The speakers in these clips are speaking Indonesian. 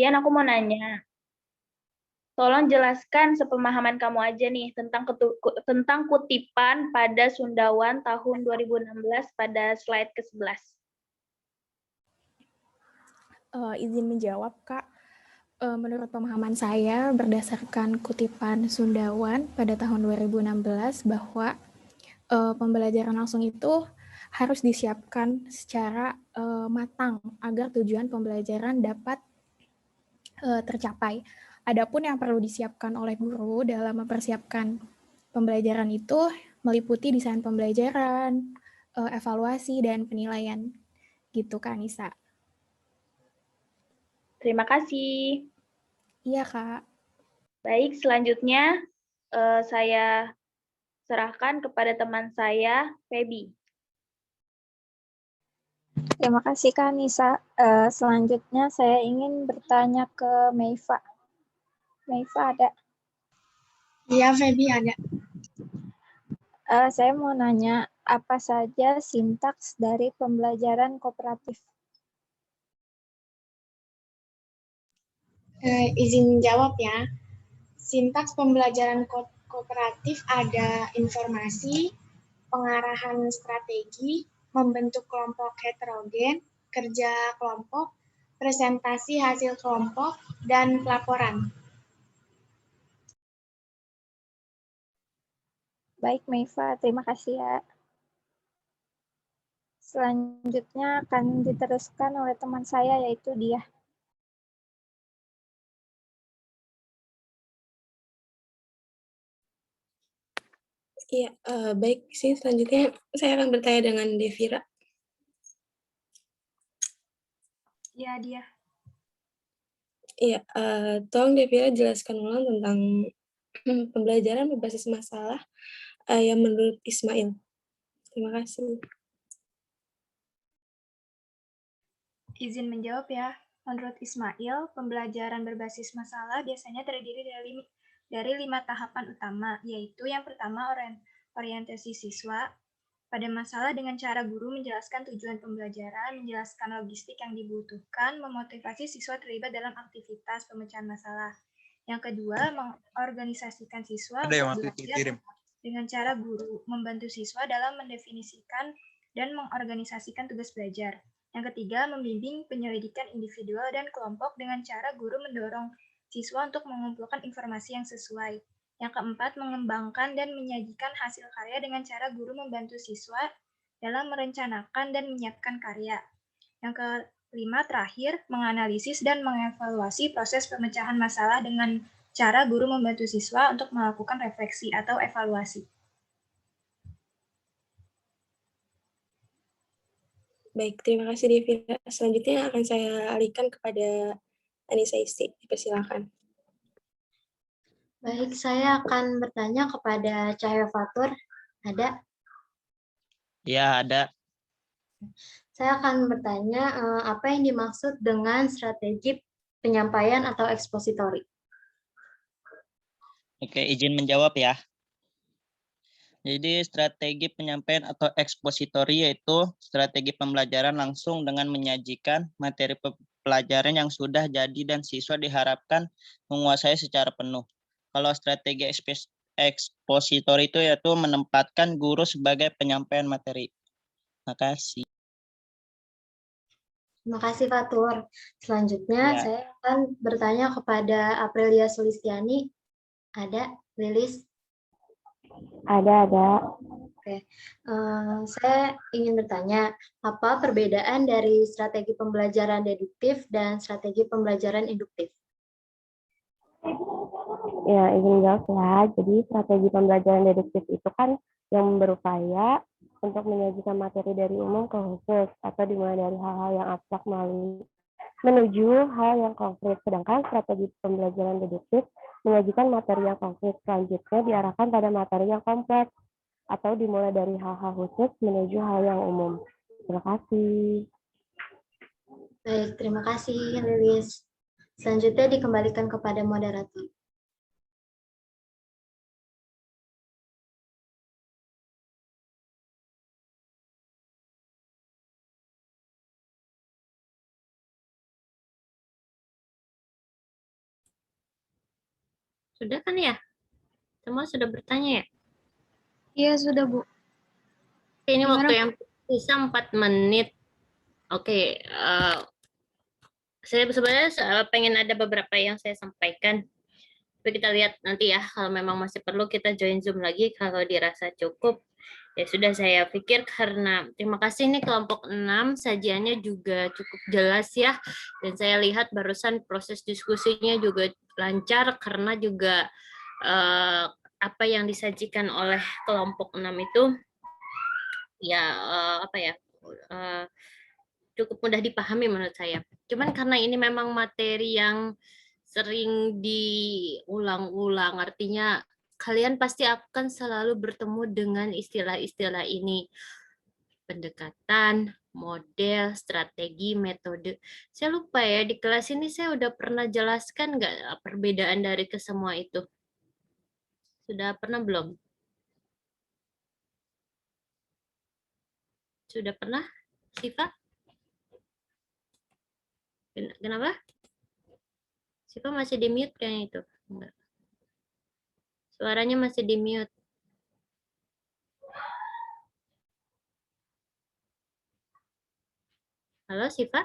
Bian, aku mau nanya. Tolong jelaskan sepemahaman kamu aja nih tentang kutipan pada Sundawan tahun 2016 pada slide ke-11. Izin menjawab, Kak. Menurut pemahaman saya, berdasarkan kutipan Sundawan pada tahun 2016 bahwa pembelajaran langsung itu harus disiapkan secara matang agar tujuan pembelajaran dapat tercapai. Adapun yang perlu disiapkan oleh guru dalam mempersiapkan pembelajaran itu meliputi desain pembelajaran, evaluasi, dan penilaian. Gitu, Kak Nisa. Terima kasih. Iya, Kak. Baik, selanjutnya saya serahkan kepada teman saya, Feby. Terima kasih Kak Nisa. Selanjutnya saya ingin bertanya ke Meifa. Meifa ada? Iya, Feby ada. Saya mau nanya, apa saja sintaks dari pembelajaran kooperatif? Izin jawab ya. Sintaks pembelajaran kooperatif ada informasi, pengarahan strategi, membentuk kelompok heterogen, kerja kelompok, presentasi hasil kelompok, dan pelaporan. Baik Meifa, terima kasih ya. Selanjutnya akan diteruskan oleh teman saya yaitu Dia. Iya, baik sih. Selanjutnya saya akan bertanya dengan Devira. Iya, Dia. Iya, tolong Devira jelaskan ulang tentang pembelajaran berbasis masalah yang menurut Ismail. Terima kasih. Izin menjawab ya. Menurut Ismail, pembelajaran berbasis masalah biasanya terdiri dari 5 tahapan utama, yaitu yang pertama orientasi siswa, pada masalah dengan cara guru menjelaskan tujuan pembelajaran, menjelaskan logistik yang dibutuhkan, memotivasi siswa terlibat dalam aktivitas pemecahan masalah. Yang kedua, mengorganisasikan siswa untuk belajar dengan cara guru membantu siswa dalam mendefinisikan dan mengorganisasikan tugas belajar. Yang ketiga, membimbing penyelidikan individual dan kelompok dengan cara guru mendorong siswa untuk mengumpulkan informasi yang sesuai. Yang keempat, mengembangkan dan menyajikan hasil karya dengan cara guru membantu siswa dalam merencanakan dan menyiapkan karya. Yang kelima, terakhir, menganalisis dan mengevaluasi proses pemecahan masalah dengan cara guru membantu siswa untuk melakukan refleksi atau evaluasi. Baik, terima kasih Devira. Selanjutnya akan saya alihkan kepada Anissa Isti. Dipersilakan. Baik, saya akan bertanya kepada Cahyo Fatur. Ada? Ya, ada. Saya akan bertanya apa yang dimaksud dengan strategi penyampaian atau ekspositori. Oke, izin menjawab ya. Jadi strategi penyampaian atau ekspositori yaitu strategi pembelajaran langsung dengan menyajikan materi pelajaran yang sudah jadi dan siswa diharapkan menguasai secara penuh. Kalau strategi ekspositori itu yaitu menempatkan guru sebagai penyampaian materi. Terima kasih. Terima kasih Fatur. Selanjutnya saya akan bertanya kepada Aprilia Sulistiani. Ada, Lilis? Ada. Oke, saya ingin bertanya, apa perbedaan dari strategi pembelajaran deduktif dan strategi pembelajaran induktif? Ya, izin jawab ya. Jadi strategi pembelajaran deduktif itu kan yang berupaya untuk menyajikan materi dari umum ke khusus atau dimulai dari hal-hal yang abstrak menuju hal yang konkret. Sedangkan strategi pembelajaran deduktif menyajikan materi yang konkret, selanjutnya diarahkan pada materi yang kompleks atau dimulai dari hal-hal khusus menuju hal yang umum. Terima kasih. Baik, terima kasih Lilis. Selanjutnya dikembalikan kepada moderator. Sudah kan ya? Semua sudah bertanya ya? Iya, sudah, Bu. Ini Gimana, waktu yang bisa 4 menit. Oke, saya sebenarnya pengen ada beberapa yang saya sampaikan. Tapi kita lihat nanti ya, kalau memang masih perlu kita join Zoom lagi, kalau dirasa cukup. Ya sudah, saya pikir karena terima kasih nih kelompok 6, sajiannya juga cukup jelas ya. Dan saya lihat barusan proses diskusinya juga lancar karena juga apa yang disajikan oleh kelompok 6 itu ya apa ya cukup mudah dipahami menurut saya. Cuman karena ini memang materi yang sering diulang-ulang, artinya kalian pasti akan selalu bertemu dengan istilah-istilah ini. Pendekatan, model, strategi, metode. Saya lupa ya, di kelas ini saya udah pernah jelaskan nggak perbedaan dari kesemua itu? Sudah pernah belum? Sudah pernah, Siva? Kenapa? Siva masih di mute kayaknya itu. Enggak. Suaranya masih di mute. Halo Siva?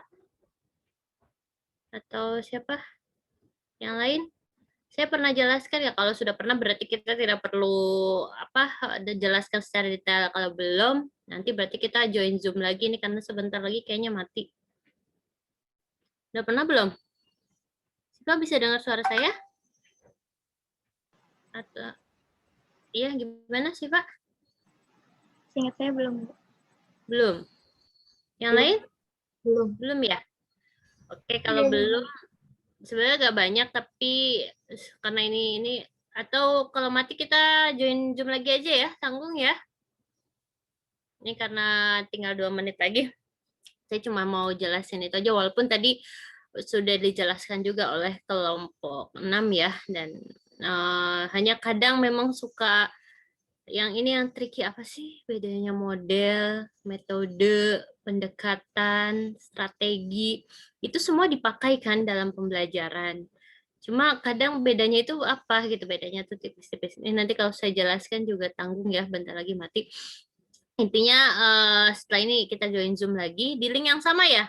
Atau siapa? Yang lain? Saya pernah jelaskan ya, kalau sudah pernah berarti kita tidak perlu jelaskan secara detail. Kalau belum, nanti berarti kita join Zoom lagi nih karena sebentar lagi kayaknya mati. Sudah pernah belum? Siva bisa dengar suara saya? Atau iya, gimana sih, Pak? Seingat saya belum. Belum. Yang lain? Belum. Belum ya? Oke, kalau belum sebenarnya agak banyak, tapi karena ini atau kalau mati kita join Zoom lagi aja ya, tanggung ya. Ini karena tinggal 2 menit lagi. Saya cuma mau jelasin itu aja, walaupun tadi sudah dijelaskan juga oleh kelompok 6 ya, dan hanya kadang memang suka yang ini yang tricky, apa sih bedanya model, metode, pendekatan, strategi, itu semua dipakai kan dalam pembelajaran. Cuma kadang bedanya itu apa gitu, bedanya tuh tipis-tipis. Ini nanti kalau saya jelaskan juga tanggung ya, bentar lagi mati. Intinya setelah ini kita join Zoom lagi di link yang sama ya.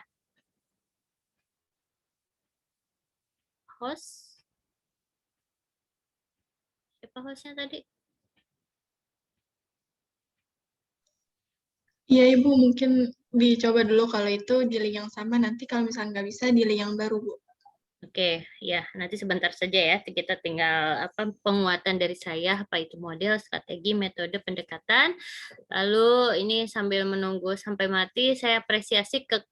Host. Siapa hostnya tadi? Iya, Ibu, mungkin dicoba dulu kalau itu di link yang sama, nanti kalau misalnya nggak bisa di link yang baru, Bu. Oke, ya nanti sebentar saja ya, kita tinggal penguatan dari saya, apa itu model, strategi, metode, pendekatan. Lalu ini sambil menunggu sampai mati, saya apresiasi ke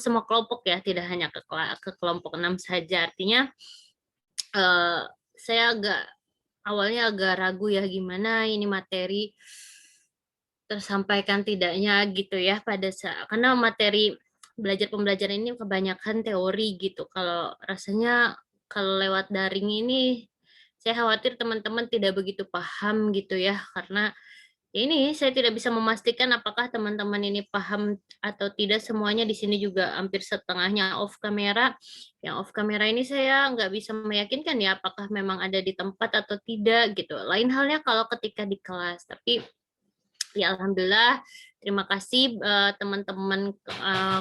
semua kelompok ya, tidak hanya ke kelompok 6 saja. Artinya saya awalnya agak ragu ya, gimana ini materi tersampaikan tidaknya gitu ya, karena materi belajar pembelajaran ini kebanyakan teori gitu. Kalau rasanya kalau lewat daring ini saya khawatir teman-teman tidak begitu paham gitu ya, karena ini saya tidak bisa memastikan apakah teman-teman ini paham atau tidak. Semuanya di sini juga hampir setengahnya off kamera. Yang off kamera ini saya nggak bisa meyakinkan ya apakah memang ada di tempat atau tidak gitu. Lain halnya kalau ketika di kelas, tapi ya alhamdulillah, terima kasih teman-teman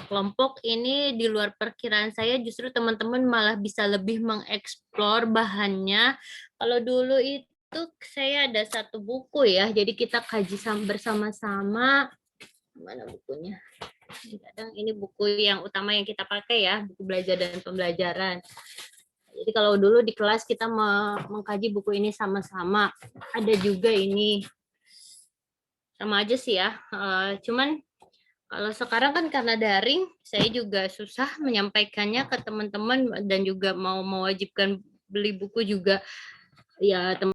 kelompok ini, di luar perkiraan saya justru teman-teman malah bisa lebih mengeksplor bahannya. Kalau dulu itu saya ada satu buku ya, jadi kita kaji bersama-sama. Mana bukunya? Kadang ini buku yang utama yang kita pakai ya, buku belajar dan pembelajaran. Jadi kalau dulu di kelas kita mengkaji buku ini sama-sama. Ada juga ini. Sama aja sih ya, cuman kalau sekarang kan karena daring, saya juga susah menyampaikannya ke teman-teman dan juga mau mewajibkan beli buku juga ya teman.